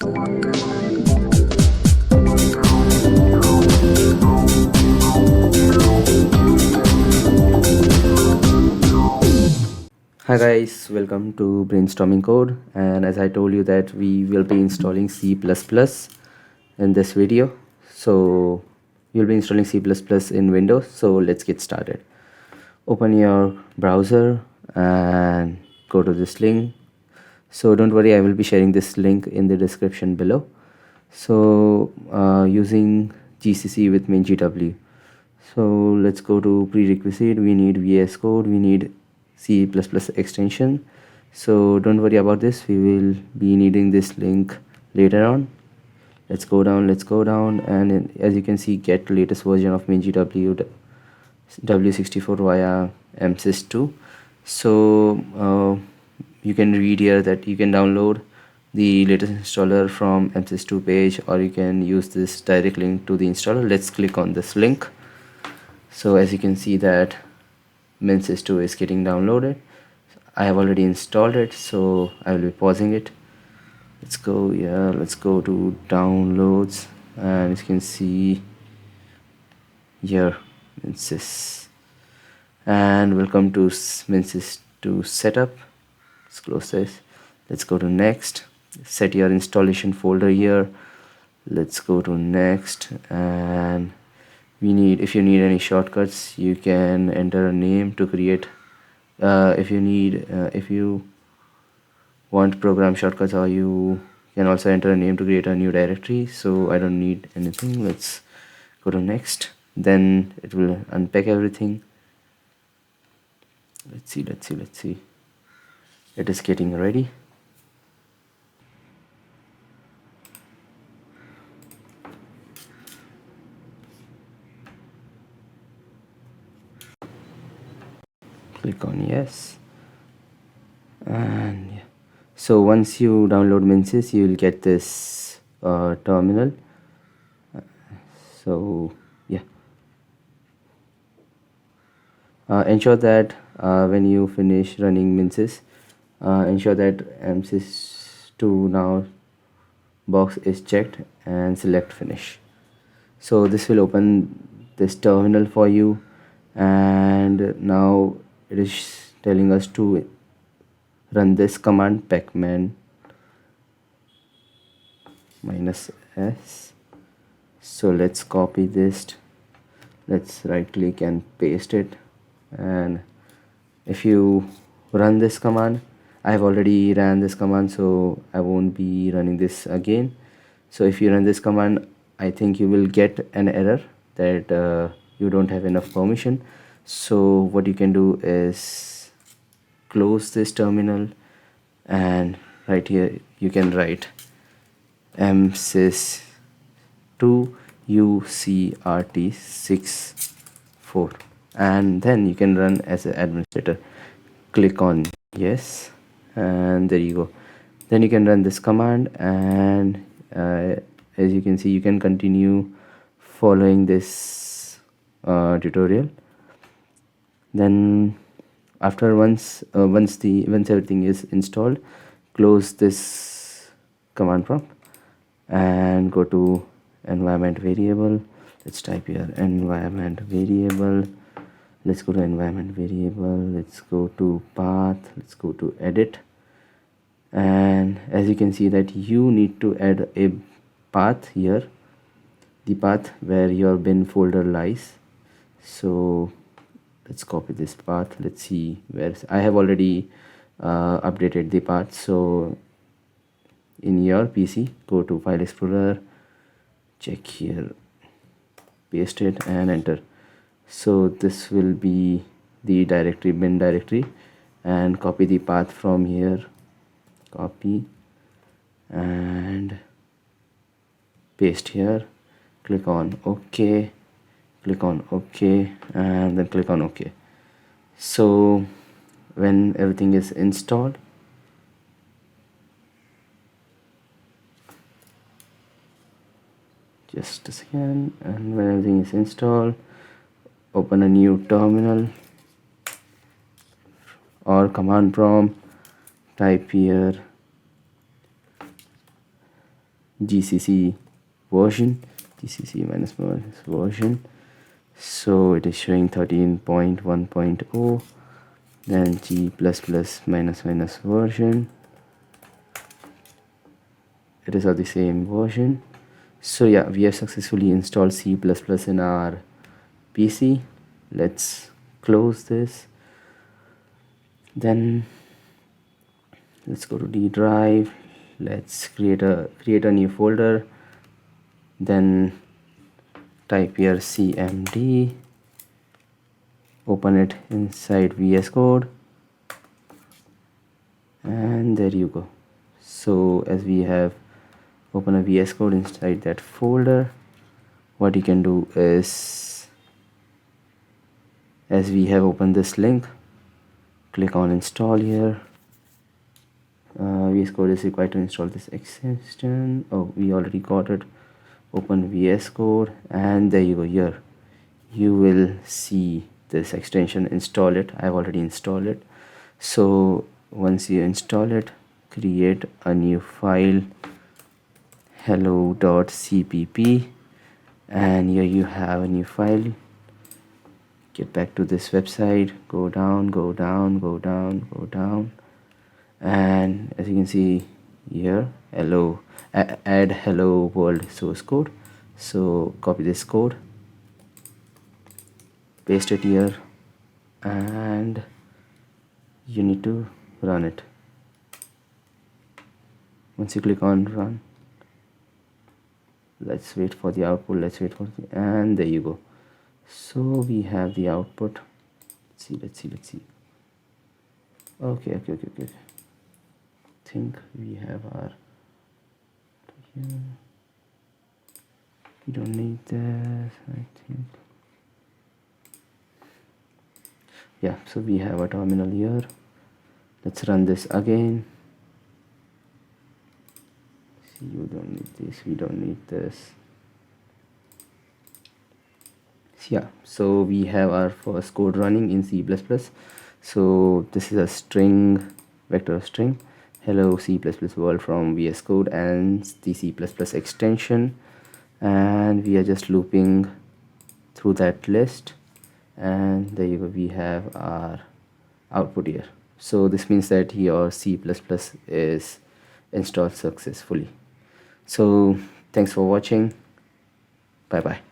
Hi guys, welcome to Brainstorming Code, and as I told you that we will be installing C++ in this video. So you'll be installing C++ in Windows, so let's get started. Open your browser and go to this link. So don't worry, I will be sharing this link in the description below. So using GCC with MinGW. So let's go to prerequisite. We need VS Code, we need C++ extension. So don't worry about this, we will be needing this link later on. Let's go down, and as you can see, get latest version of MinGW W64 via MSys2. So you can read here that you can download the latest installer from MSys2 page, or you can use this direct link to the installer. Let's click on this link. So as you can see that MinSys2 is getting downloaded. I have already installed it, so I will be pausing it. Let's go to downloads, and as you can see here, MinSys, and welcome to MinSys2 setup. Let's close this. Let's go to next. Set your installation folder here. Let's go to next, and if you need any shortcuts, you can enter a name to create. If you want program shortcuts, or you can also enter a name to create a new directory. So I don't need anything. Let's go to next. Then it will unpack everything. Let's see. It is getting ready. Click on yes, and yeah. So once you download MinSys, you will get this terminal. So yeah, ensure that when you finish running MinSys, ensure that MSys2 now box is checked and select finish. So this will open this terminal for you, and now it is telling us to run this command pacman -s. So let's copy this, let's right click and paste it. And if you run this command, I have already ran this command, so I won't be running this again. So if you run this command, I think you will get an error that you don't have enough permission. So what you can do is close this terminal, and right here you can write msys 2 ucrt64, and then you can run as an administrator. Click on yes, and there you go. Then you can run this command, and as you can see, you can continue following this tutorial. Then after once everything is installed, close this command prompt and go to environment variable. Let's type here environment variable. Let's go to environment variable. Let's go to path. Let's go to edit, and as you can see that you need to add a path here, the path where your bin folder lies. So let's copy this path. Let's see where I have already updated the path. So in your PC, go to file explorer, check here, paste it and enter. So this will be the directory, bin directory, and copy the path from here, copy and paste here. Click on OK, click on OK, and then click on OK. So when everything is installed, just a second, and when everything is installed, open a new terminal or command prompt, type here GCC version, GCC minus version. So it is showing 13.1.0. Then G++ minus version. It is of the same version. So yeah, we have successfully installed C++ in our PC. Let's close this. Then let's go to D drive. Let's create a new folder. Then type here cmd, open it inside VS Code, and there you go. So as we have open a VS Code inside that folder, what you can do is, as we have opened this link, click on install here. VS Code is required to install this extension. Oh, we already got it. Open VS Code, and there you go. Here you will see this extension. Install it. I've already installed it. So once you install it, create a new file, hello.cpp, and here you have a new file. Get back to this website, go down, go down, go down, go down, and as you can see here, add hello world source code. So copy this code, paste it here, and you need to run it. Once you click on run, let's wait for the output. And there you go. So we have the output. Let's see. Okay. Think we have our here. We don't need this, I think. Yeah, so we have a terminal here. Let's run this again. See, you don't need this, we don't need this. Yeah, so we have our first code running in C++. So this is a string, vector string, hello C++ world from VS Code and the C++ extension, and we are just looping through that list, and there you go, we have our output here. So this means that your C++ is installed successfully. So thanks for watching. Bye bye.